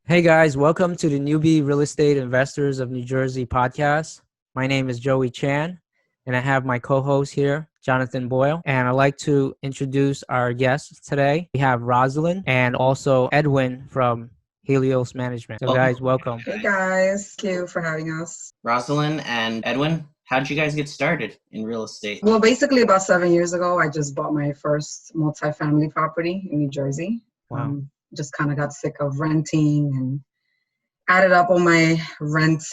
Hey guys, welcome to the Newbie Real Estate Investors of New Jersey podcast. My name is Joey Chan, and I have my co-host here, Jonathan Boyle. And I'd like to introduce our guests today. We have Roselyn and also Edwin from Helios Management. So guys, welcome. Hey guys, thank you for having us. Roselyn and Edwin, how did you guys get started in real estate? Well, basically about 7 years ago, I just bought my first multifamily property in New Jersey. Wow. Just kind of got sick of renting and added up all my rent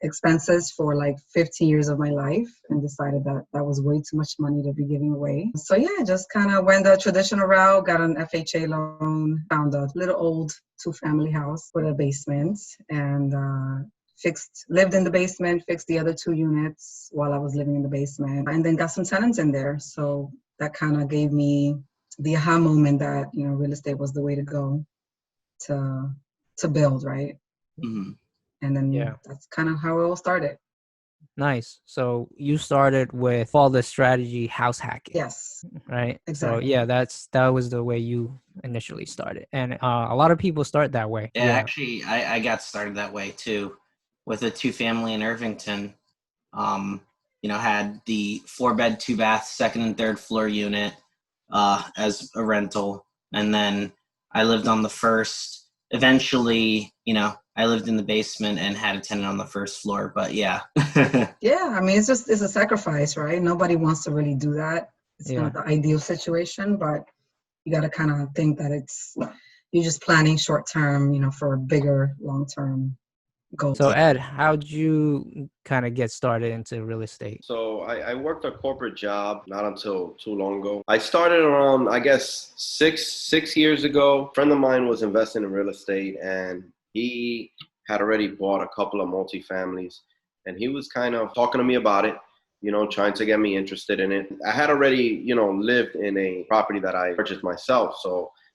expenses for like 15 years of my life and decided that that was way too much money to be giving away. So yeah, just kind of went the traditional route, got an FHA loan, found a little old 2-family house with a basement and lived in the basement, fixed the other 2 units while I was living in the basement, and then got some tenants in there. So that kind of gave me the aha moment that, real estate was the way to go to build, right? Mm-hmm. And then that's kind of how it all started. Nice. So you started with all the strategy house hacking. Yes. Right. Exactly. So yeah, that was the way you initially started, and a lot of people start that way. Yeah, actually, I got started that way too, with a 2-family in Irvington. Had the 4-bed, 2-bath, second and third floor unit as a rental, and then I lived on the first. Eventually, I lived in the basement and had a tenant on the first floor, but yeah. Yeah, I mean, it's a sacrifice, right? Nobody wants to really do that. It's not the ideal situation, but you got to kind of think that you're just planning short term, for a bigger long-term goal. So Ed, how'd you kind of get started into real estate? So I worked a corporate job not until too long ago. I started around, I guess, six years ago. A friend of mine was investing in real estate, and he had already bought a couple of multifamilies, and he was kind of talking to me about it, trying to get me interested in it. I had already, lived in a property that I purchased myself,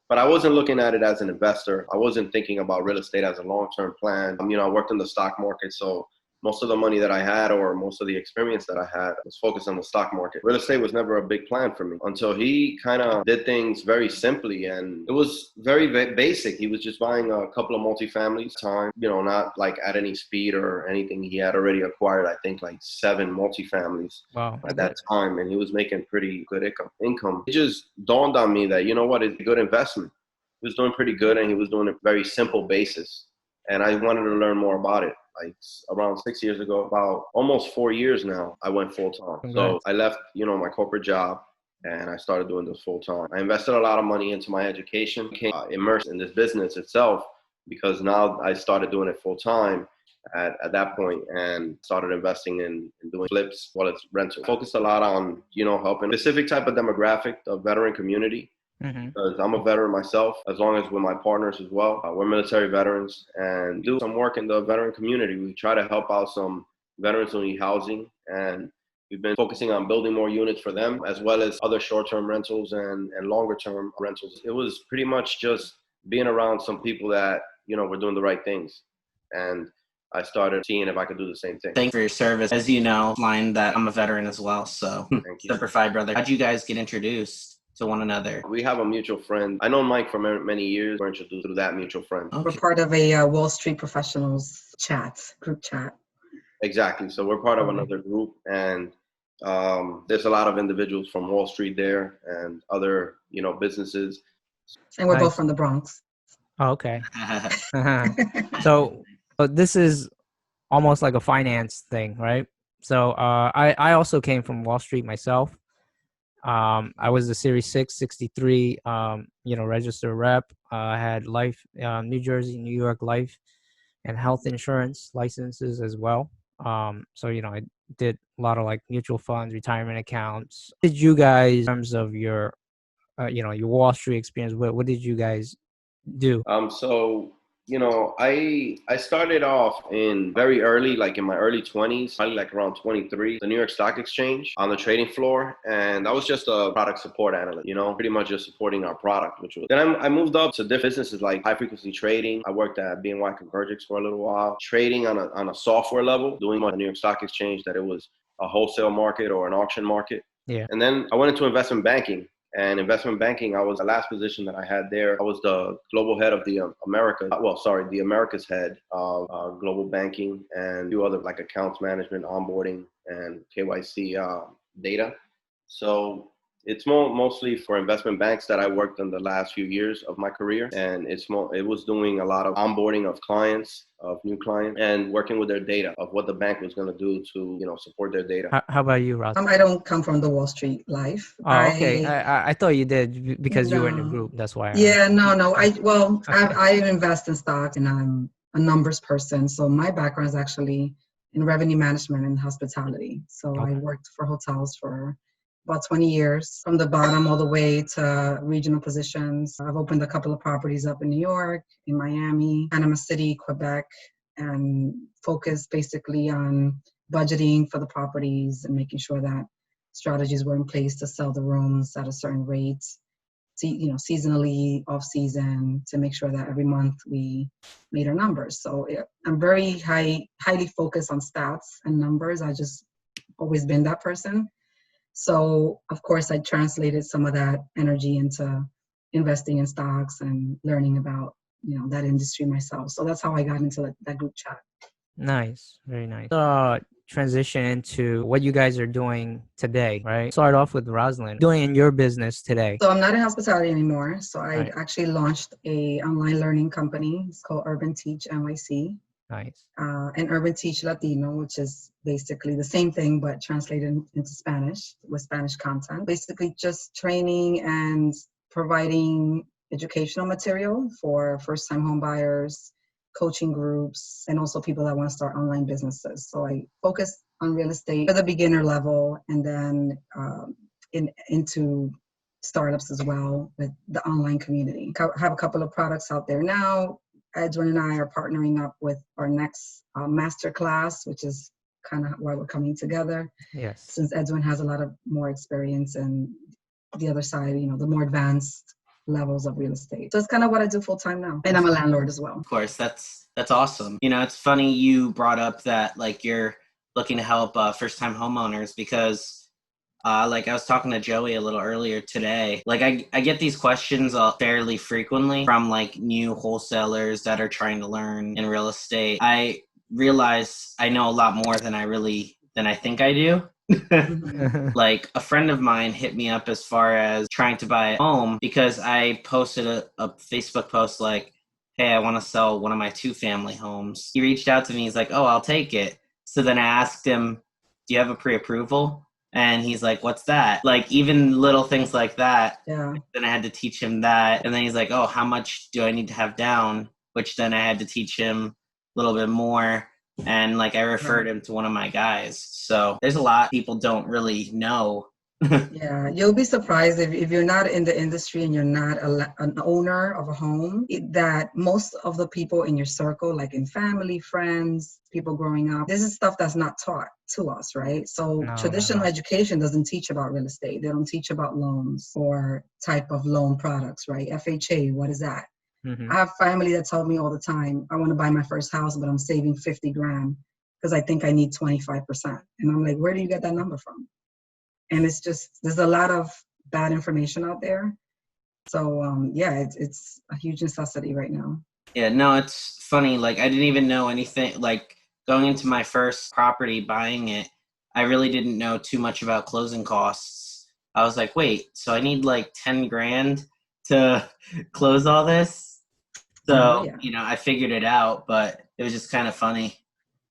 but I wasn't looking at it as an investor. I wasn't thinking about real estate as a long-term plan. I worked in the stock market, so most of the money that I had or most of the experience that I had was focused on the stock market. Real estate was never a big plan for me until he kind of did things very simply, and it was very basic. He was just buying a couple of multifamilies time, not like at any speed or anything. He had already acquired, I think, like 7 multifamilies at that time, and he was making pretty good income. It just dawned on me that, it's a good investment. He was doing pretty good, and he was doing a very simple basis, and I wanted to learn more about it. Like around 6 years ago, about almost 4 years now, I went full time. Okay. So I left, my corporate job, and I started doing this full time. I invested a lot of money into my education, became immersed in this business itself, because now I started doing it full time at that point, and started investing in doing flips while it's rental. Focused a lot on, helping a specific type of demographic, the veteran community. Because I'm a veteran myself, as long as with my partners as well. We're military veterans and do some work in the veteran community. We try to help out some veterans who need housing, and we've been focusing on building more units for them, as well as other short-term rentals and longer-term rentals. It was pretty much just being around some people that, were doing the right things. And I started seeing if I could do the same thing. Thank you for your service. As you know, line that I'm a veteran as well, so thank you. Semper Fi, brother. How'd you guys get introduced to one another? We have a mutual friend. I know Mike for many years. We're introduced through that mutual friend. Okay. We're part of a Wall Street professionals group chat. Exactly. So we're part of another group, and there's a lot of individuals from Wall Street there and other, businesses. And we're both from the Bronx. Oh, okay. So this is almost like a finance thing, right? So I also came from Wall Street myself. I was a Series 6, 63, registered rep. I had life, New Jersey, New York life and health insurance licenses as well. So, I did a lot of like mutual funds, retirement accounts. What did you guys, in terms of your, your Wall Street experience, what did you guys do? I started off in very early, like in my early 20s, probably like around 23, the New York Stock Exchange on the trading floor. And I was just a product support analyst, pretty much just supporting our product, Then I moved up to different businesses like high frequency trading. I worked at BNY Convergix for a little while, trading on a software level, doing on the New York Stock Exchange, that it was a wholesale market or an auction market. Yeah. And then I went into investment banking. And investment banking, the last position that I had there, I was the global head of the the Americas head of global banking and do other like accounts management, onboarding, and KYC data. So it's mostly for investment banks that I worked in the last few years of my career. And it was doing a lot of onboarding of clients, of new clients, and working with their data of what the bank was going to do to, support their data. How about you, Ross? I don't come from the Wall Street life. Oh, okay. I thought you did because you were in the No. group. That's why. Yeah, no. I invest in stocks and I'm a numbers person. So my background is actually in revenue management and hospitality. So I worked for hotels for about 20 years, from the bottom all the way to regional positions. I've opened a couple of properties up in New York, in Miami, Panama City, Quebec, and focused basically on budgeting for the properties and making sure that strategies were in place to sell the rooms at a certain rate, seasonally, off season, to make sure that every month we made our numbers. So I'm very highly focused on stats and numbers. I just always been that person. So of course I translated some of that energy into investing in stocks and learning about, that industry myself. So that's how I got into that group chat. Nice. Very nice. Transition into what you guys are doing today, right? Start off with Roselyn, doing in your business today. So I'm not in hospitality anymore. So I actually launched a online learning company. It's called Urban Teach NYC. Nice. And Urban Teach Latino, which is basically the same thing, but translated into Spanish with Spanish content. Basically just training and providing educational material for first-time home buyers, coaching groups, and also people that want to start online businesses. So I focus on real estate for the beginner level, and then into startups as well with the online community. I have a couple of products out there now. Edwin and I are partnering up with our next masterclass, which is kind of why we're coming together. Yes. Since Edwin has a lot of more experience and the other side, the more advanced levels of real estate. So it's kind of what I do full time now. And I'm a landlord as well. Of course, that's awesome. It's funny you brought up that like you're looking to help first time homeowners, because like I was talking to Joey a little earlier today, like I get these questions fairly frequently from like new wholesalers that are trying to learn in real estate. I realize I know a lot more than I think I do. Like a friend of mine hit me up as far as trying to buy a home because I posted a Facebook post like, hey, I want to sell one of my 2-family homes. He reached out to me. He's like, oh, I'll take it. So then I asked him, do you have a pre-approval? And he's like, what's that? Like even little things like that. Yeah. Then I had to teach him that. And then he's like, oh, how much do I need to have down? Which then I had to teach him a little bit more. And like I referred him to one of my guys. So there's a lot people don't really know. Yeah, you'll be surprised if you're not in the industry and you're not an owner of a home, that most of the people in your circle, like in family, friends, people growing up, this is stuff that's not taught to us, right? So traditional education doesn't teach about real estate. They don't teach about loans or type of loan products, right? FHA, what is that? I have family that tell me all the time, I want to buy my first house, but I'm saving 50 grand because I think I need 25%. And I'm like, where do you get that number from? And it's just, there's a lot of bad information out there. So, it's a huge necessity right now. Yeah, no, it's funny. Like, I didn't even know anything. Like, going into my first property, buying it, I really didn't know too much about closing costs. I was like, wait, so I need like 10 grand to close all this? So, I figured it out, but it was just kind of funny,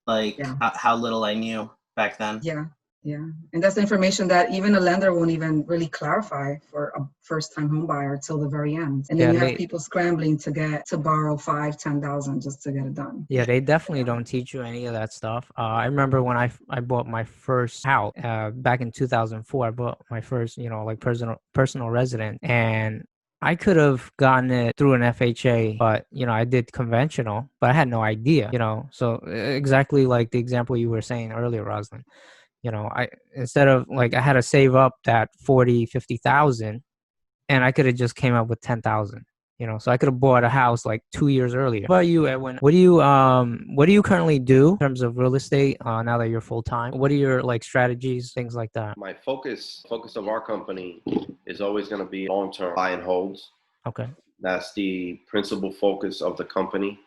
like how little I knew back then. Yeah. And that's information that even a lender won't even really clarify for a first-time home buyer till the very end. And then you have people scrambling to borrow $5,000-$10,000 just to get it done. Yeah, they definitely don't teach you any of that stuff. I remember when I bought my first house back in 2004. I bought my first, like personal residence, and I could have gotten it through an FHA, but, I did conventional, but I had no idea, so exactly like the example you were saying earlier, Roselyn. Instead of like, I had to save up that 50,000 and I could have just came up with 10,000, so I could have bought a house like 2 years earlier. What about you, Edwin? What do you currently do in terms of real estate now that you're full time? What are your like strategies, things like that? My focus of our company is always going to be long-term buy and holds. Okay. That's the principal focus of the company.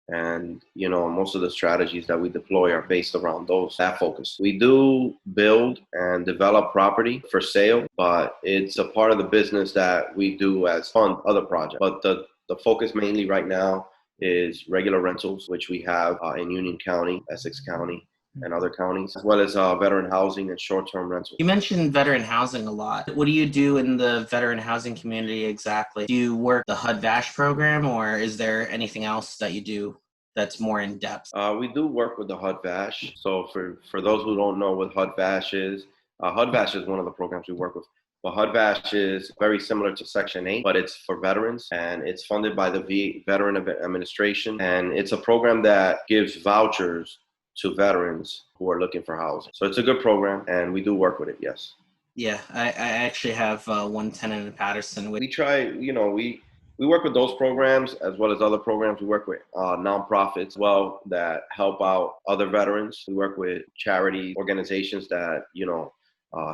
And, most of the strategies that we deploy are based around that focus. We do build and develop property for sale, but it's a part of the business that we do as fund other projects. But the focus mainly right now is regular rentals, which we have in Union County, Essex County, and other counties, as well as veteran housing and short-term rentals. You mentioned veteran housing a lot. What do you do in the veteran housing community exactly? Do you work the HUD-VASH program, or is there anything else that you do that's more in depth? We do work with the HUD-VASH. So for those who don't know what HUD-VASH is, HUD-VASH is one of the programs we work with. But HUD-VASH is very similar to Section 8, but it's for veterans, and it's funded by the Veteran Administration. And it's a program that gives vouchers to veterans who are looking for housing. So it's a good program, and we do work with it, yes. Yeah, I actually have one tenant in Patterson. We try, we work with those programs as well as other programs. We work with nonprofits as well that help out other veterans. We work with charity organizations that,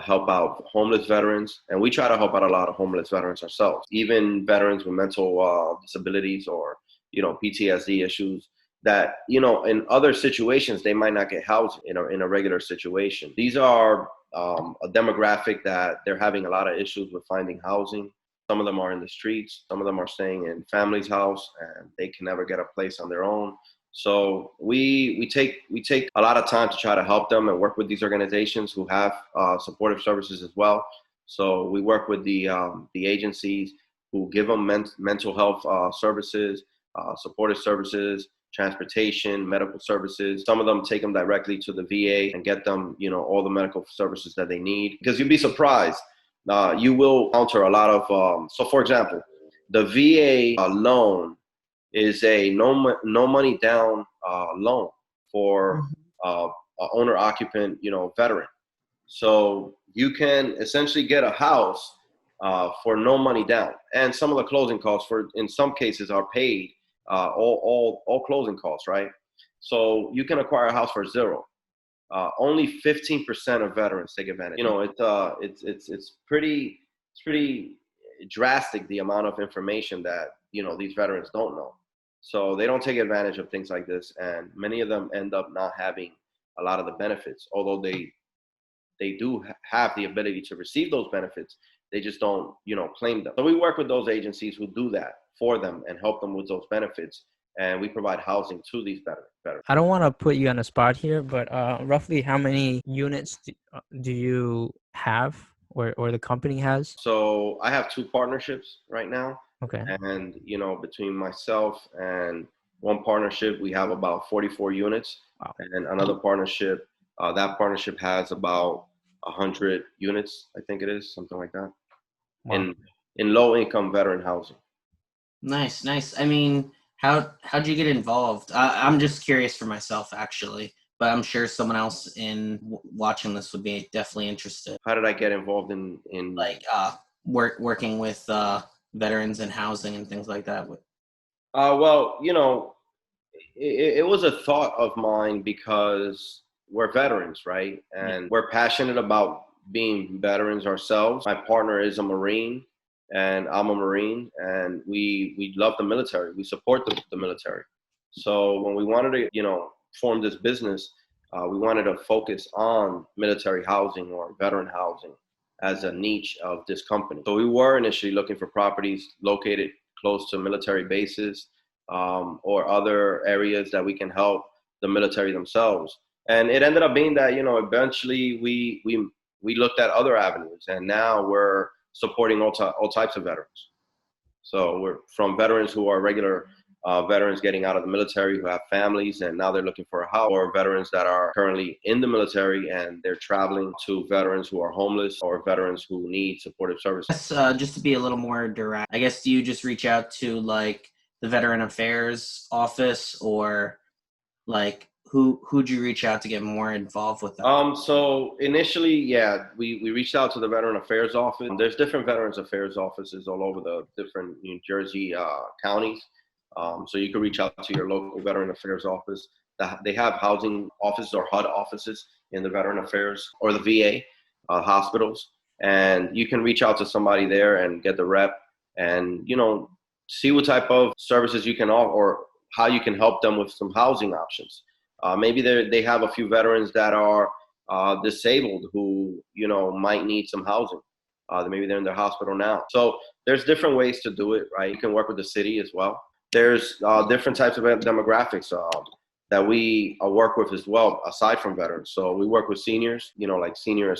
help out homeless veterans. And we try to help out a lot of homeless veterans ourselves, even veterans with mental disabilities or, PTSD issues that, in other situations, they might not get housed in a regular situation. These are a demographic that they're having a lot of issues with finding housing. Some of them are in the streets. Some of them are staying in family's house, and they can never get a place on their own. So we take a lot of time to try to help them and work with these organizations who have supportive services as well. So we work with the agencies who give them mental health services, supportive services, transportation, medical services. Some of them take them directly to the VA and get them, all the medical services that they need. Because you'd be surprised. You will encounter a lot of, so for example, the VA loan is a no money down loan for owner occupant, veteran. So you can essentially get a house for no money down. And some of the closing costs in some cases are paid, all closing costs, right? So you can acquire a house for zero. Only 15% of veterans take advantage. It's pretty drastic, the amount of information that, these veterans don't know. So they don't take advantage of things like this. And many of them end up not having a lot of the benefits, although they do have the ability to receive those benefits. They just don't, claim them. So we work with those agencies who do that for them and help them with those benefits. And we provide housing to these veterans. I don't want to put you on the spot here, but roughly how many units do you have or the company has? So I have 2 partnerships right now. Okay. And, between myself and one partnership, we have about 44 units. Wow. And another partnership, that partnership has about 100 units, I think it is, something like that. Wow. In low-income veteran housing. Nice. I mean, how'd you get involved? I'm just curious for myself, actually, but I'm sure someone else watching this would be definitely interested. How did I get involved in like working with veterans and housing and things like that? Well, it was a thought of mine because we're veterans, right? And we're passionate about being veterans ourselves. My partner is a Marine. And I'm a Marine, and we love the military. We support the military. So when we wanted to, form this business, we wanted to focus on military housing or veteran housing as a niche of this company. So we were initially looking for properties located close to military bases or other areas that we can help the military themselves. And it ended up being that, eventually we looked at other avenues, and now we're supporting all types of veterans. So we're from veterans who are regular veterans getting out of the military who have families and now they're looking for a house, or veterans that are currently in the military and they're traveling, to veterans who are homeless or veterans who need supportive services. Just to be a little more direct, I guess, do you just reach out to like the Veteran Affairs office, or like who'd you reach out to get more involved with that? So initially, we reached out to the Veteran Affairs office. There's different Veterans Affairs offices all over the different New Jersey counties. So you can reach out to your local Veteran Affairs office. They have housing offices or HUD offices in the Veteran Affairs or the VA hospitals. and you can reach out to somebody there and get the rep and, see what type of services you can offer or how you can help them with some housing options. Maybe they have a few veterans that are disabled who, might need some housing. Maybe they're in their hospital now. So there's different ways to do it, right? You can work with the city as well. There's different types of demographics that we work with as well, aside from veterans. So we work with seniors, like senior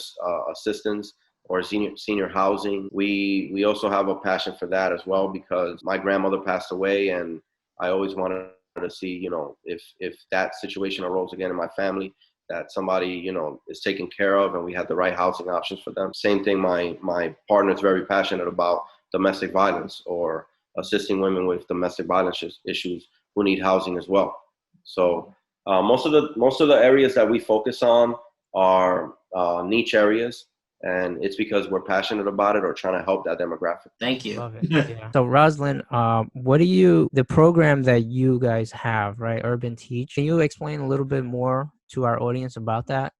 assistants or senior housing. We also have a passion for that as well because my grandmother passed away, and I always wanted to see, if that situation arose again in my family, that somebody, is taken care of and we had the right housing options for them. Same thing, my partner is very passionate about domestic violence or assisting women with domestic violence issues who need housing as well. So most of the areas that we focus on are niche areas, and it's because we're passionate about it or trying to help that demographic. Thank you. Love it. Yeah. So Roselyn, the program that you guys have, right? Urban Teach. Can you explain a little bit more to our audience about that?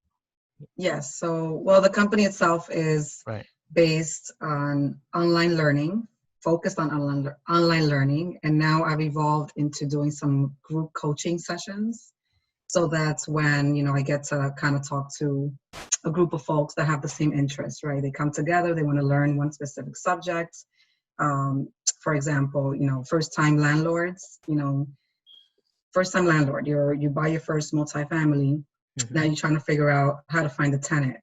Yes. So, the company itself is based on online learning, focused on online learning. And now I've evolved into doing some group coaching sessions. So that's when, I get to kind of talk to a group of folks that have the same interests, right? They come together, they want to learn one specific subject. For example, first-time landlords, first-time landlord, you buy your first multifamily. Mm-hmm. Now you're trying to figure out how to find a tenant,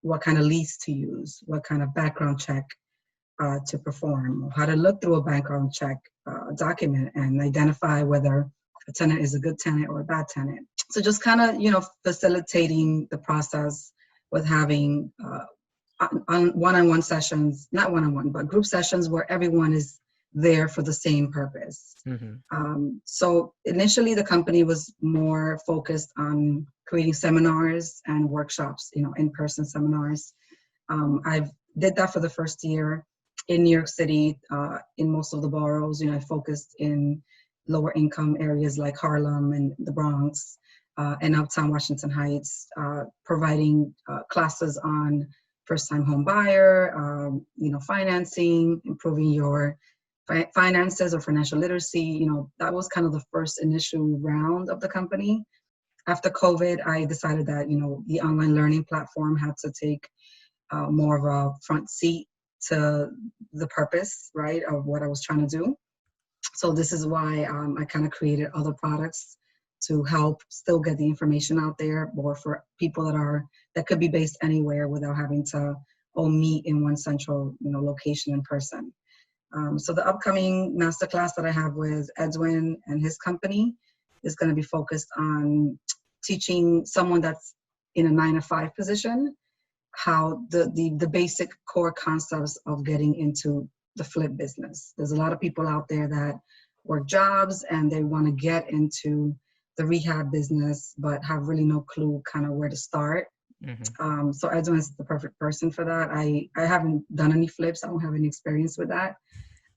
what kind of lease to use, what kind of background check to perform, how to look through a background check document and identify whether a tenant is a good tenant or a bad tenant. So just kind of, facilitating the process with having one-on-one sessions, not one-on-one, but group sessions where everyone is there for the same purpose. Mm-hmm. So initially the company was more focused on creating seminars and workshops, in-person seminars. I did that for the first year in New York City, in most of the boroughs. I focused in lower income areas like Harlem and the Bronx and Uptown Washington Heights, providing classes on first-time home buyer, financing, improving your finances or financial literacy. That was kind of the first initial round of the company. After COVID, I decided that, the online learning platform had to take more of a front seat to the purpose, right, of what I was trying to do. So this is why I kind of created other products to help still get the information out there, or for people that could be based anywhere without having to all meet in one central, location in person. So the upcoming masterclass that I have with Edwin and his company is going to be focused on teaching someone that's in a 9-to-5 position how the basic core concepts of getting into the flip business. There's a lot of people out there that work jobs and they want to get into the rehab business, but have really no clue kind of where to start. Mm-hmm. So Edwin is the perfect person for that. I haven't done any flips. I don't have any experience with that.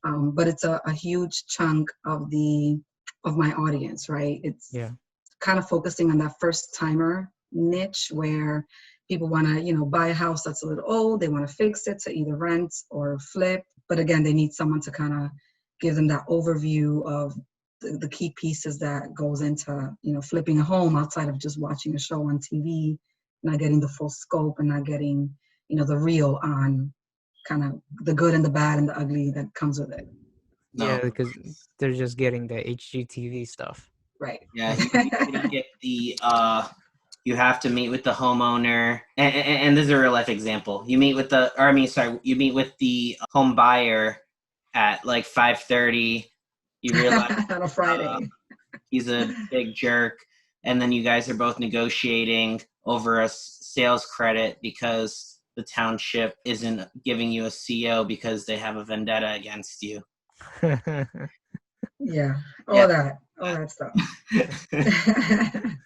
But it's a huge chunk of my audience, right? It's kind of focusing on that first timer niche where people want to, buy a house that's a little old. They want to fix it to either rent or flip. But again, they need someone to kind of give them that overview of the key pieces that goes into, flipping a home outside of just watching a show on TV, not getting the full scope and not getting, the real on kind of the good and the bad and the ugly that comes with it. Yeah, because they're just getting the HGTV stuff. Right. Yeah, you get the you have to meet with the homeowner, and this is a real life example. You meet with you meet with the home buyer at like 5:30. You realize on a Friday he's a big jerk, and then you guys are both negotiating over a sales credit because the township isn't giving you a CO because they have a vendetta against you. Yeah, all that stuff.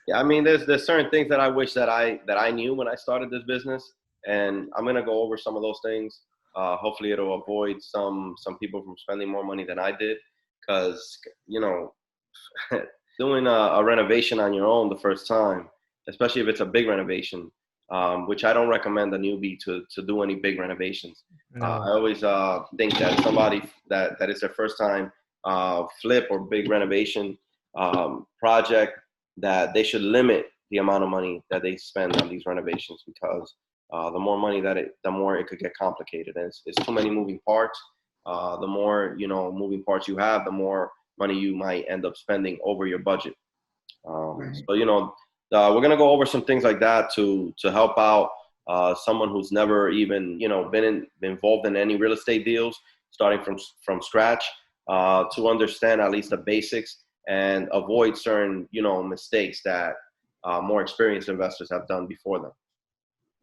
Yeah, I mean, there's certain things that I wish that I knew when I started this business, and I'm gonna go over some of those things. Hopefully, it'll avoid some people from spending more money than I did, because doing a renovation on your own the first time, especially if it's a big renovation, which I don't recommend a newbie to do any big renovations. No. I always think that somebody that is their first time flip or big renovation project, that they should limit the amount of money that they spend on these renovations, because the more money the more it could get complicated. And it's too many moving parts. The more, moving parts you have, the more money you might end up spending over your budget. Right. So, we're going to go over some things like that to help out someone who's never even, been involved in any real estate deals, starting from scratch, to understand at least the basics and avoid certain, mistakes that more experienced investors have done before them.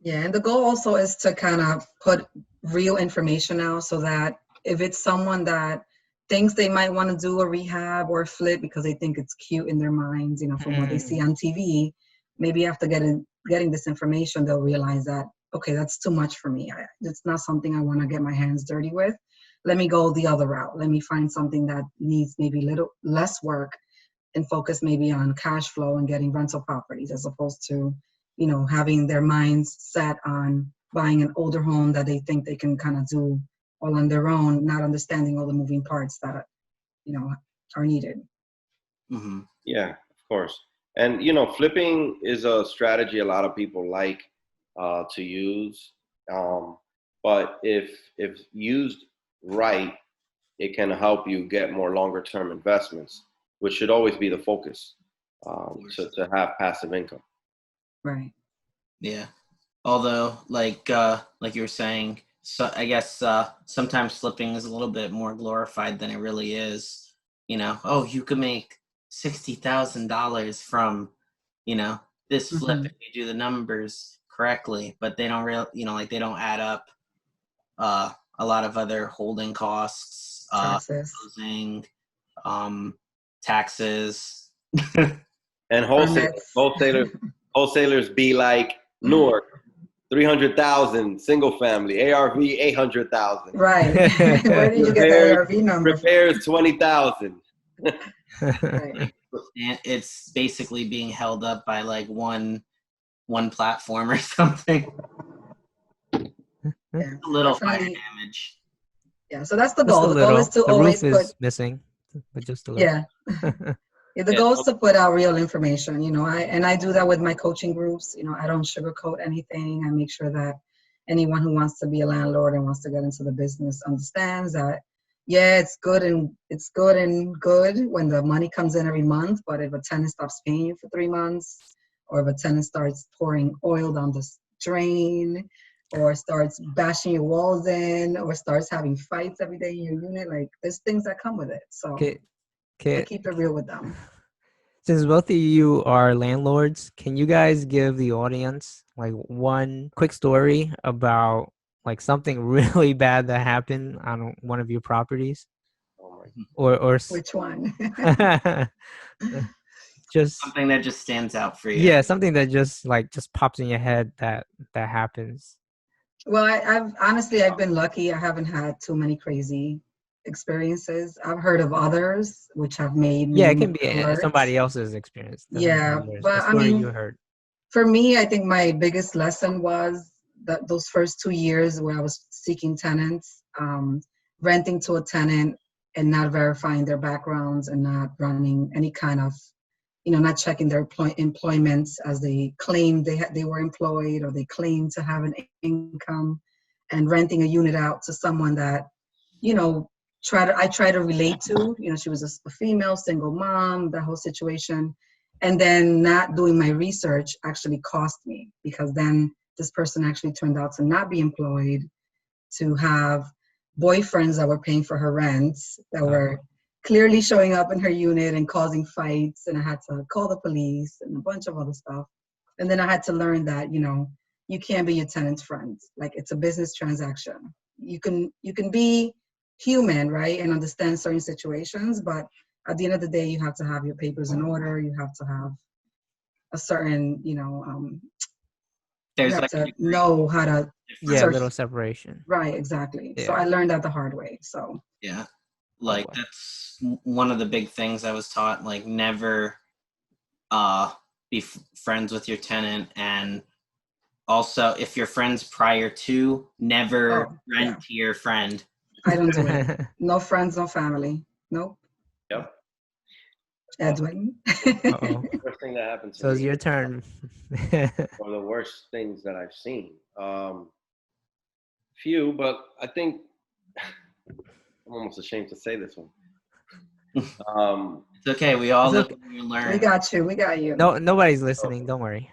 Yeah, and the goal also is to kind of put real information out, so that if it's someone that thinks they might want to do a rehab or a flip because they think it's cute in their minds, from what they see on TV, maybe after getting this information, they'll realize that, okay, that's too much for me. It's not something I want to get my hands dirty with. Let me go the other route. Let me find something that needs maybe little less work and focus maybe on cash flow and getting rental properties, as opposed to, having their minds set on buying an older home that they think they can kind of do all on their own, not understanding all the moving parts that, are needed. Mm-hmm. Yeah, of course. And, flipping is a strategy a lot of people like to use. But if used right, it can help you get more longer term investments, which should always be the focus, to have passive income. Right. Yeah. Although, like you were saying, so I guess sometimes flipping is a little bit more glorified than it really is. You could make $60,000 from, this flip if you do the numbers correctly, but they don't they don't add up a lot of other holding costs, closing, taxes. And wholesalers be like, Newark, 300,000, single family, ARV 800,000. Right. Where did you get the ARV number? Repairs 20,000. Right. And it's basically being held up by like one platform or something. Yeah, a little fire damage. Yeah, so that's the goal. The goal is to always put. The roof is missing, but just a little. Yeah. Yeah, the goal is to put out real information, I do that with my coaching groups. I don't sugarcoat anything. I make sure that anyone who wants to be a landlord and wants to get into the business understands that, yeah, it's good when the money comes in every month, but if a tenant stops paying you for 3 months, or if a tenant starts pouring oil down the drain, or starts bashing your walls in, or starts having fights every day in your unit, like, there's things that come with it. So I keep it real with them. Since both of you are landlords, can you guys give the audience like one quick story about like something really bad that happened on one of your properties? Or which one? Just something that just stands out for you. Yeah, something that just pops in your head that happens. Well, I've been lucky. I haven't had too many crazy experiences. I've heard of others which have made me it can be alert. Somebody else's experience. Yeah, but I mean, you heard. For me, I think my biggest lesson was that those first 2 years where I was seeking tenants, renting to a tenant and not verifying their backgrounds and not running any kind of, not checking their employments as they claimed they were employed, or they claimed to have an income, and renting a unit out to someone that, I try to relate to. She was a female single mom, that whole situation. And then not doing my research actually cost me, because then this person actually turned out to not be employed, to have boyfriends that were paying for her rents, that were clearly showing up in her unit and causing fights. And I had to call the police and a bunch of other stuff. And then I had to learn that, you can't be your tenant's friend. Like, it's a business transaction. You can be human, right, and understand certain situations, but at the end of the day, you have to have your papers in order. You have to have a certain, you have to know how to a little separation. Right, exactly. Yeah. So I learned that the hard way. So yeah, that's one of the big things I was taught. Like, never be friends with your tenant, and also, if your friends prior to, never rent to your friend. I don't do it. No friends, no family. Nope. Yep. Edwin. Uh-oh. The first thing that happened to So me. it's your turn. One of the worst things that I've seen. Few, but I think I'm almost ashamed to say this one. It's okay. We all It's live and we learn. We got you. We got you. No, nobody's listening. Don't worry.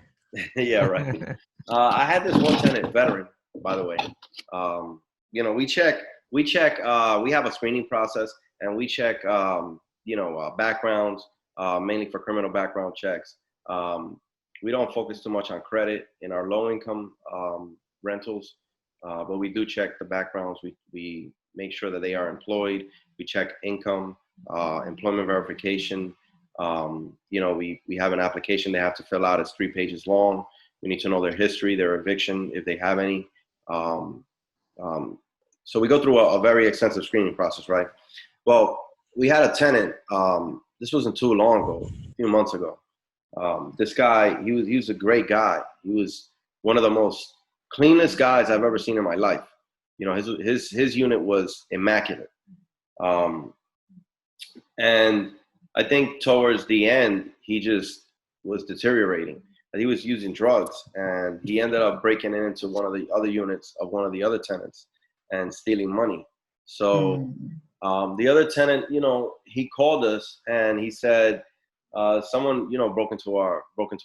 Yeah, right. I had this one tenant, veteran, by the way. You know, we check. We have a screening process, and we check. Backgrounds, mainly for criminal background checks. We don't focus too much on credit in our low income rentals, but we do check the backgrounds. We make sure that they are employed. We check income, employment verification. We have an application they have to fill out. It's 3 pages long. We need to know their history, their eviction, if they have any. So we go through a very extensive screening process, right? Well, we had a tenant. This wasn't too long ago, a few months ago. This guy, he was a great guy. He was one of the most cleanest guys I've ever seen in my life. You know, his unit was immaculate. And I think towards the end, he just was deteriorating. He was using drugs, and he ended up breaking into one of the other units of one of the other tenants and stealing money. So the other tenant, he called us and he said, someone, broke into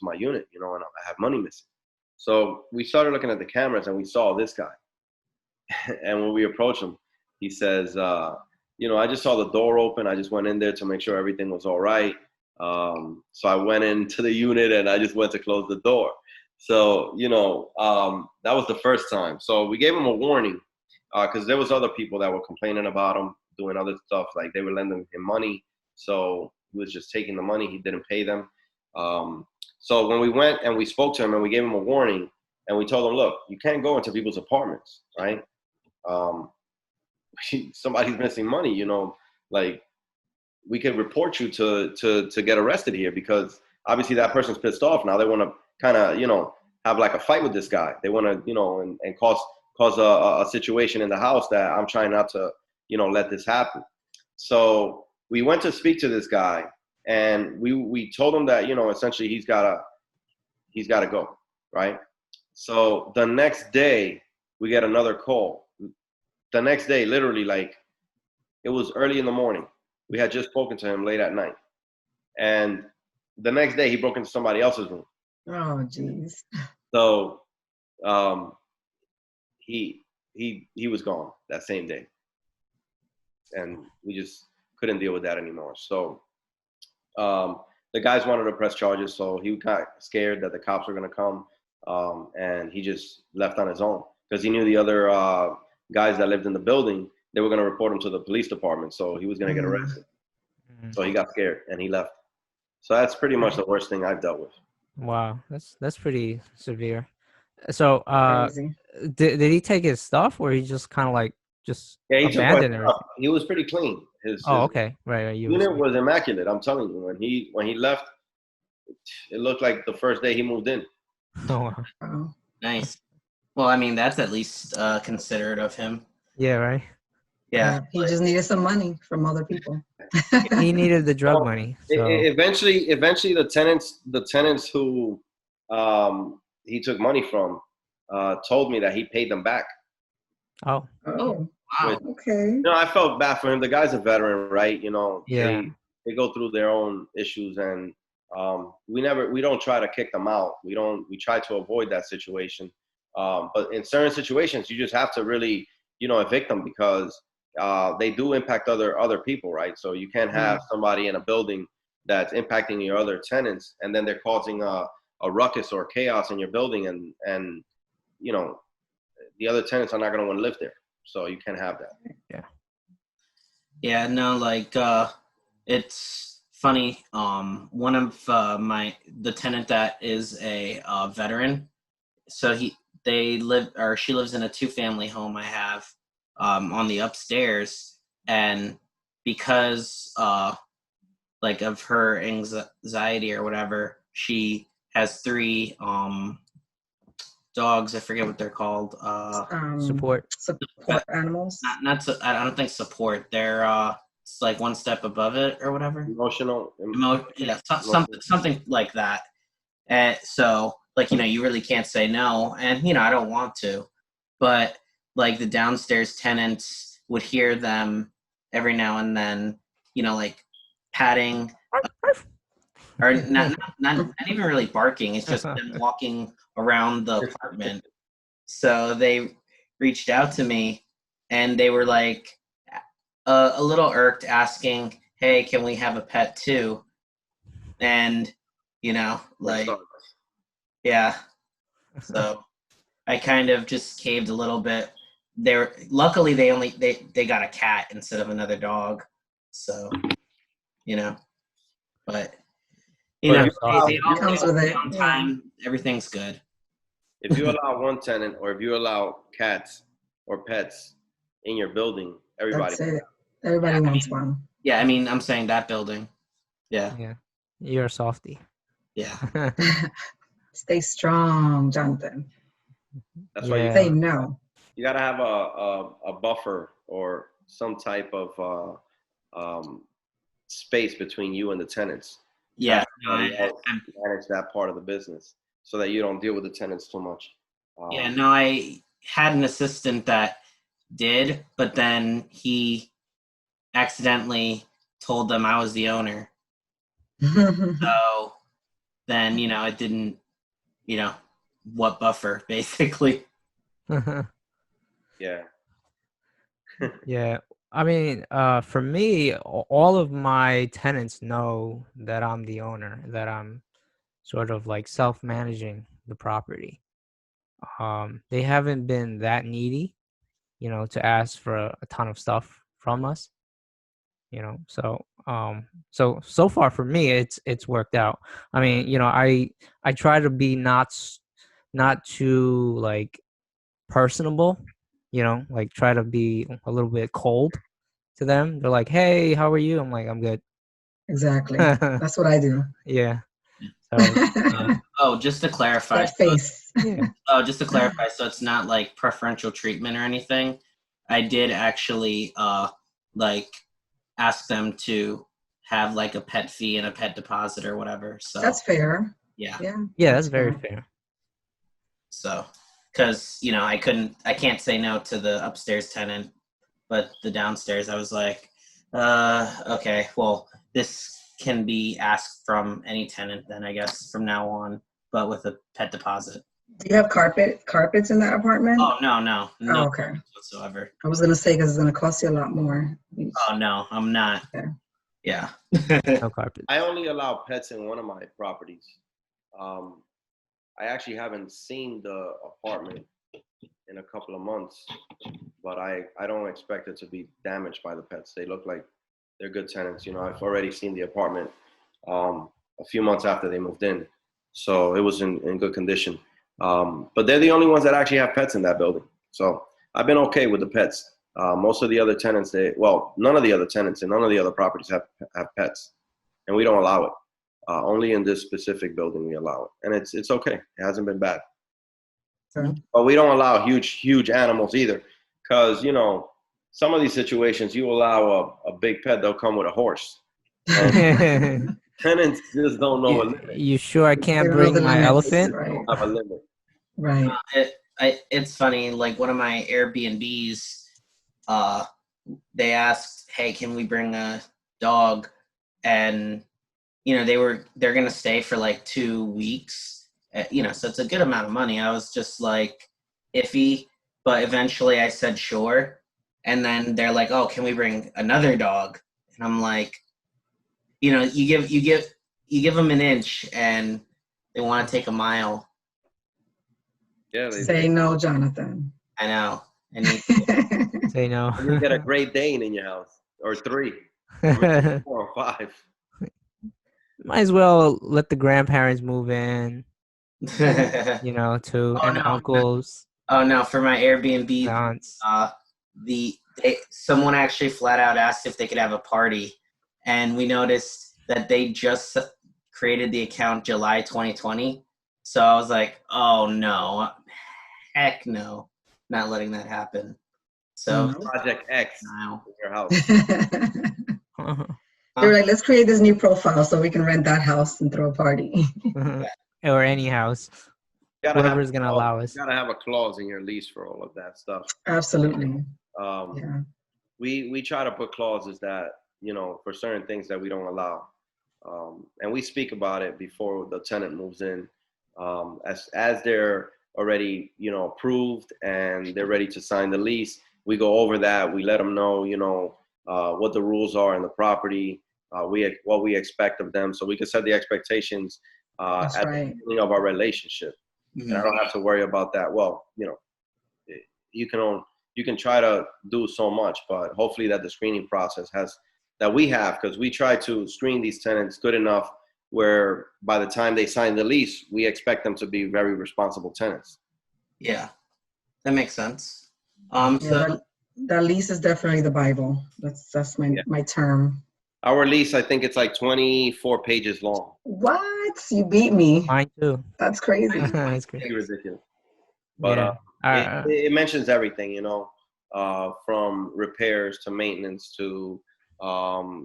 my unit, and I have money missing. So we started looking at the cameras and we saw this guy. And when we approached him, he says, I just saw the door open. I just went in there to make sure everything was all right. So I went into the unit and I just went to close the door. So, that was the first time. So we gave him a warning because there was other people that were complaining about him, doing other stuff. Like they were lending him money. So he was just taking the money. He didn't pay them. So when we went and we spoke to him and we gave him a warning and we told him, look, you can't go into people's apartments, right? Somebody's missing money, like we could report you to get arrested here because obviously that person's pissed off. Now they want to kind of, have like a fight with this guy. They want to, and cause a situation in the house that I'm trying not to, let this happen. So we went to speak to this guy and we told him that, essentially he's got to go. Right. So the next day we get another call. The next day, literally, like it was early in the morning. We had just spoken to him late at night. And the next day he broke into somebody else's room. Oh, geez. So he was gone that same day. And we just couldn't deal with that anymore. So the guys wanted to press charges. So he got scared that the cops were going to come. And he just left on his own because he knew the other guys that lived in the building, they were going to report him to the police department. So he was going to get arrested. So he got scared and he left. So that's pretty much the worst thing I've dealt with. Wow, that's pretty severe. So did he take his stuff or he just kind of like just abandoned it? He was pretty clean. Okay. Right. Unit was immaculate. I'm telling you, when he left, it looked like the first day he moved in. Oh, wow. Nice. Well, I mean, that's at least considerate of him. Yeah, right. Yeah. He just needed some money from other people. He needed the drug money. So. Eventually, the tenants who he took money from told me that he paid them back. Oh. Wow. Okay. I felt bad for him. The guy's a veteran, right? Yeah. They go through their own issues, and we don't try to kick them out. We try to avoid that situation. But in certain situations, you just have to really, evict them because they do impact other people, right? So you can't have somebody in a building that's impacting your other tenants, and then they're causing a ruckus or chaos in your building, and the other tenants are not going to want to live there. So you can't have that. Yeah. Yeah. No, like it's funny. One of the tenant that is a veteran. So she lives in a 2-family home I have on the upstairs, and because like of her anxiety or whatever, she has 3 dogs. I forget what they're called. Support. Support animals. I don't think support. They're it's like one step above it or whatever. Emotional. Yeah, something like that. And so, like, you really can't say no, and I don't want to, but like the downstairs tenants would hear them every now and then, like patting, or not even really barking. It's just them walking around the apartment. So they reached out to me, and they were like a little irked, asking, "Hey, can we have a pet too?" And like, yeah. So I kind of just caved a little bit. Luckily they got a cat instead of another dog. So, but they all comes with it. on time. Everything's good. If you allow one tenant, or if you allow cats or pets in your building, everybody. That's it. Everybody wants one. Yeah, I'm saying that building. Yeah. Yeah. You're a softie. Yeah. Stay strong, Jonathan. That's why you say no. You gotta have a buffer or some type of space between you and the tenants. Yeah. I manage that part of the business so that you don't deal with the tenants too much. I had an assistant that did, but then he accidentally told them I was the owner. So then, it didn't, what buffer, basically. Yeah. Yeah. For me, all of my tenants know that I'm the owner, that I'm sort of like self-managing the property. They haven't been that needy, to ask for a ton of stuff from us. So far for me, it's worked out. I try to be not too like personable, like try to be a little bit cold to them. They're like, "Hey, how are you?" I'm like, "I'm good." Exactly. That's what I do. Yeah. So, just to clarify. That face. Yeah. Just to clarify, so it's not like preferential treatment or anything. I did actually like ask them to have like a pet fee and a pet deposit or whatever. So that's fair. Yeah. Yeah, that's very fair. So, because I can't say no to the upstairs tenant, but the downstairs I was like, okay, well, this can be asked from any tenant then, I guess, from now on, but with a pet deposit. Do you have carpets in that apartment? Oh, no okay. whatsoever. I was gonna say, because it's gonna cost you a lot more. Oh no, I'm not. Okay. Yeah. No carpet. I only allow pets in one of my properties. I actually haven't seen the apartment in a couple of months, but I don't expect it to be damaged by the pets. They look like they're good tenants. I've already seen the apartment a few months after they moved in, so it was in good condition. But they're the only ones that actually have pets in that building. So I've been okay with the pets. Most of the other tenants, none of the other tenants and none of the other properties have pets, and we don't allow it. Only in this specific building we allow it, and it's okay. It hasn't been bad. Okay. But we don't allow huge animals either, because some of these situations you allow a big pet, they'll come with a horse. Tenants just don't know a limit. You sure I can't bring my elephant? Right. Have a limit. Right. It's funny. Like one of my Airbnbs, they asked, "Hey, can we bring a dog?" And they're gonna stay for like 2 weeks. So it's a good amount of money. I was just like iffy, but eventually I said sure. And then they're like, "Oh, can we bring another dog?" And I'm like, you give them an inch and they want to take a mile. Yeah. Say no, Jonathan. I know. Say no. You get a Great Dane in your house, or 3, or maybe 4 or 5. Might as well let the grandparents move in, too, and uncles. Oh no, for my Airbnb, aunts. Someone actually flat out asked if they could have a party, and we noticed that they just created the account July 2020. So I was like, oh no, heck no, not letting that happen. So Project X now is your house. They were like, let's create this new profile so we can rent that house and throw a party. Or any house. Whoever's going to allow us. You gotta have a clause in your lease for all of that stuff. Absolutely. Yeah. We try to put clauses that, for certain things that we don't allow. And we speak about it before the tenant moves in. As they're already, approved and they're ready to sign the lease, we go over that. We let them know, what the rules are in the property, what we expect of them, so we can set the expectations at the beginning of our relationship. Mm-hmm. And I don't have to worry about that. Well, you can try to do so much, but hopefully that the screening process that we have, because we try to screen these tenants good enough where by the time they sign the lease, we expect them to be very responsible tenants. Yeah, that makes sense. That lease is definitely the Bible. That's my term. Our lease, I think it's like 24 pages long. What? You beat me. Mine too. That's crazy. That's crazy. Ridiculous. But it mentions everything, from repairs to maintenance to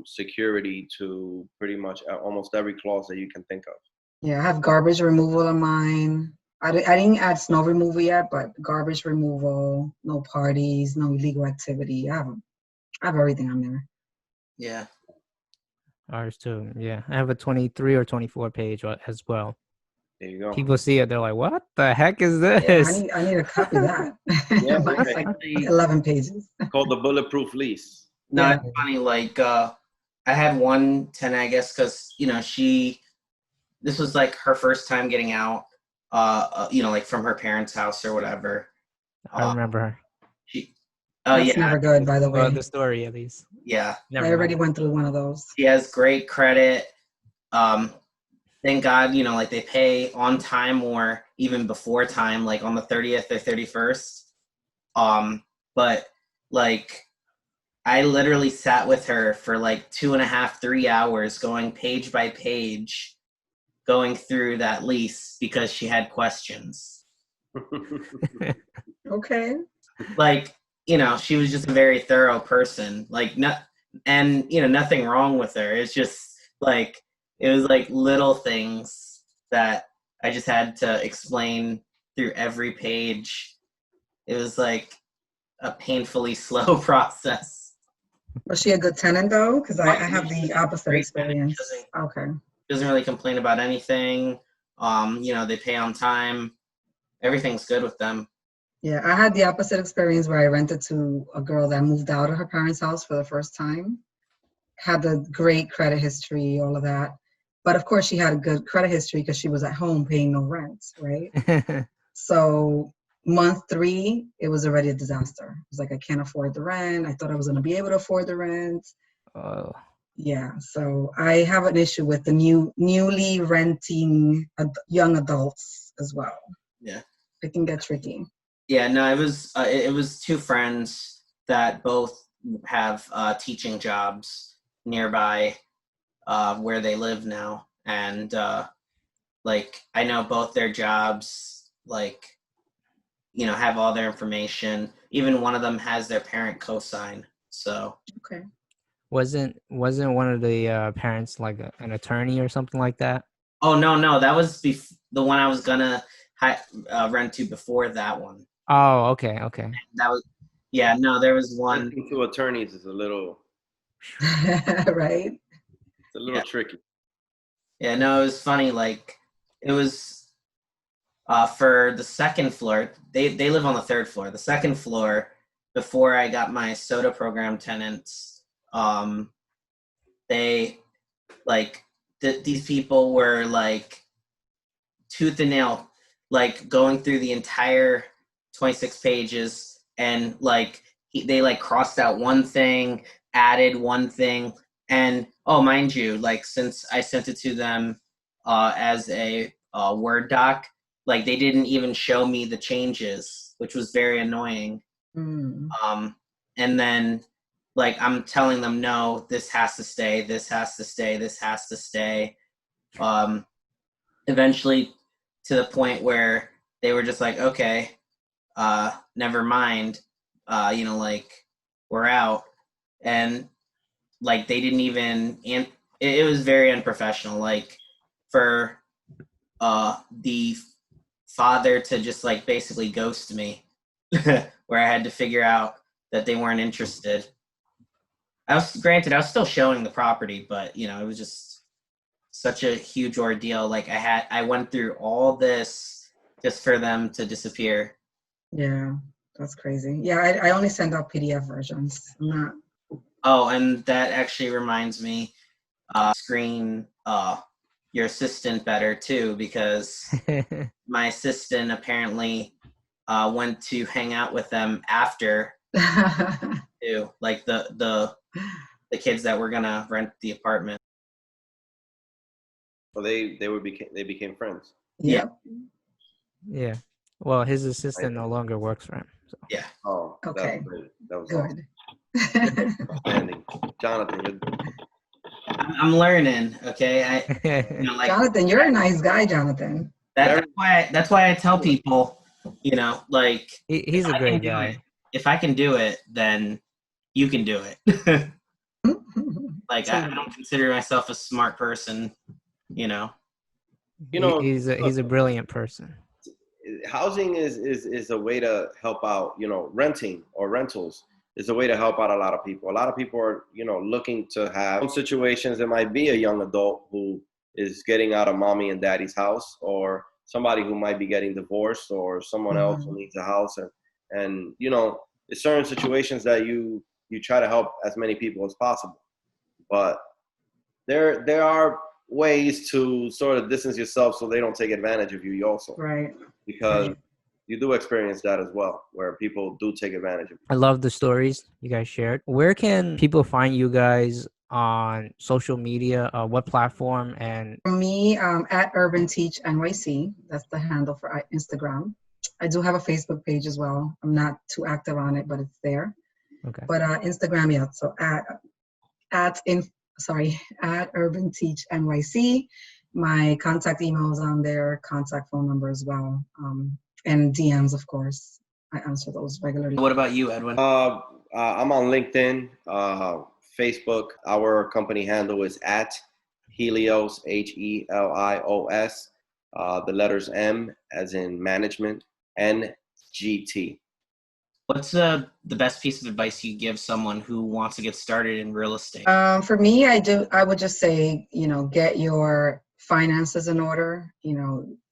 security to pretty much almost every clause that you can think of. Yeah, I have garbage removal on mine. I didn't add snow removal yet, but garbage removal, no parties, no illegal activity. I have everything on there. Yeah. Ours too. Yeah, I have a 23 or 24 page as well. There you go. People see it, they're like, "What the heck is this?" Yeah, I need to copy that. Yeah, mine's like 11 pages. Called the bulletproof lease. No, it's funny. Like, I had one tenant, I guess, because this was like her first time getting out. Like from her parents' house or whatever. I remember her. That's never good, by the way. The story, at least. Yeah. I already went through one of those. She has great credit. Thank God, like they pay on time or even before time, like on the 30th or 31st. But like I literally sat with her for like 2.5, 3 hours going page by page, going through that lease because she had questions. Okay. Like, she was just a very thorough person. Like, nothing wrong with her. It's just like, it was like little things that I just had to explain through every page. It was like a painfully slow process. Was she a good tenant though? Because I have the opposite experience. Okay. Doesn't really complain about anything. They pay on time. Everything's good with them. Yeah, I had the opposite experience where I rented to a girl that moved out of her parents' house for the first time. Had the great credit history, all of that. But of course she had a good credit history because she was at home paying no rent, right? So month 3, it was already a disaster. It was like, I can't afford the rent. I thought I was going to be able to afford the rent. Oh. Yeah, so I have an issue with the newly renting young adults as well. Yeah. It can get tricky. Yeah, no, it was 2 friends that both have teaching jobs nearby where they live now. And I know both their jobs, have all their information. Even one of them has their parent co-sign. So okay. Wasn't one of the parents like an attorney or something like that? Oh no, that was the one I was gonna rent to before that one. Oh, okay. That was there was one. Renting to attorneys is a little right. It's a little tricky. Yeah, no, it was funny. Like it was for the second floor. They live on the 3rd floor. The 2nd floor, before I got my soda program tenants, they these people were like tooth and nail, like going through the entire 26 pages, and they crossed out one thing, added one thing, and mind you, since I sent it to them as a Word doc, they didn't even show me the changes, which was very annoying. And then I'm telling them, no, this has to stay, this has to stay, this has to stay. Eventually to the point where they were just like, okay, never mind, like, we're out. And like, they didn't even, and it was very unprofessional. Like, for the father to just like basically ghost me, where I had to figure out that they weren't interested. I was still showing the property, but it was just such a huge ordeal. Like, I went through all this just for them to disappear. Yeah, that's crazy. Yeah, I only send out PDF versions. I'm not. Oh, and that actually reminds me, screen your assistant better too, because my assistant apparently went to hang out with them after too, like the kids that were gonna rent the apartment. So they became friends. Yeah. Yeah. Well, his assistant no longer works for him. So. Yeah. Oh, Okay. That's great. That was Good. awesome. Outstanding. Jonathan, I'm learning. Okay, like, Jonathan, you're a nice guy, Jonathan. that's why I tell people, like, he's a great guy. If I can do it, then you can do it. Like, I don't consider myself a smart person, He's a brilliant person. housing is a way to help out. Renting or rentals is a way to help out a lot of people. A lot of people are looking to have situations. It might be a young adult who is getting out of mommy and daddy's house, or somebody who might be getting divorced, or someone else who needs a house, and there's certain situations that you try to help as many people as possible. But there are ways to sort of distance yourself so they don't take advantage of you also. Right. Because you do experience that as well, where people do take advantage of you. I love the stories you guys shared. Where can people find you guys on social media? What platform? And For me, at Urban Teach NYC, that's the handle for Instagram. I do have a Facebook page as well. I'm not too active on it, but it's there. Okay. But Instagram, yeah. So at Urban Teach NYC. My contact email is on there, contact phone number as well, and DMs, of course. I answer those regularly. What about you, Edwin? I'm on LinkedIn, Facebook. Our company handle is at Helios, Helios, the letters M as in management, NGT. What's the best piece of advice you give someone who wants to get started in real estate? For me, I would just say, get your finances in order.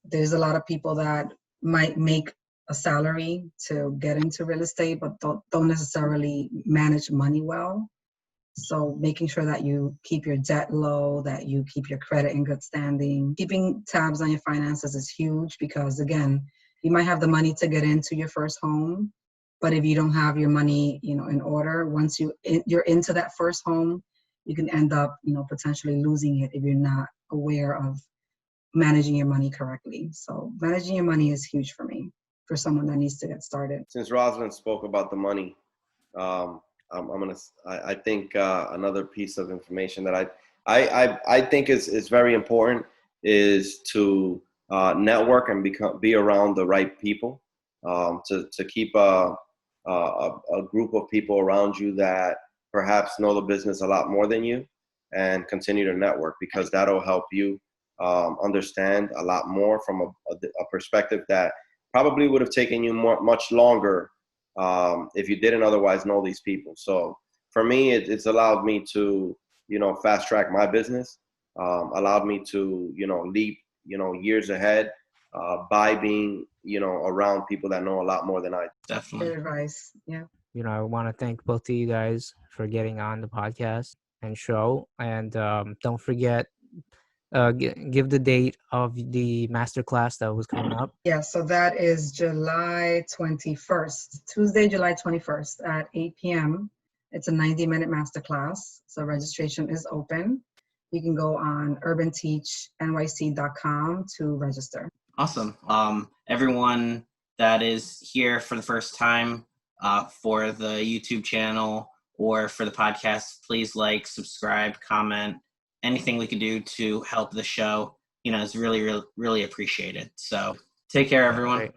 There's a lot of people that might make a salary to get into real estate, but don't necessarily manage money well. So making sure that you keep your debt low, that you keep your credit in good standing. Keeping tabs on your finances is huge because, again, you might have the money to get into your first home, but if you don't have your money, in order, once you're into that first home, you can end up, potentially losing it if you're not aware of managing your money correctly. So managing your money is huge for me, for someone that needs to get started. Since Roselyns spoke about the money, I think another piece of information that I think is very important is to network and be around the right people, to keep a group of people around you that perhaps know the business a lot more than you, and continue to network, because that'll help you understand a lot more from a perspective that probably would have taken you much longer if you didn't otherwise know these people. So for me, it's allowed me to, fast track my business, allowed me to, leap, years ahead by being, around people that know a lot more than I do. Definitely. Good advice. Yeah. I want to thank both of you guys for getting on the podcast and show. And don't forget, give the date of the masterclass that was coming up. Yeah, so that is July 21st, Tuesday, July 21st at 8 p.m. It's a 90-minute masterclass. So registration is open. You can go on urbanteachnyc.com to register. Awesome. Everyone that is here for the first time for the YouTube channel or for the podcast, please like, subscribe, comment. Anything we can do to help the show, is really, really, really appreciated. So take care, everyone.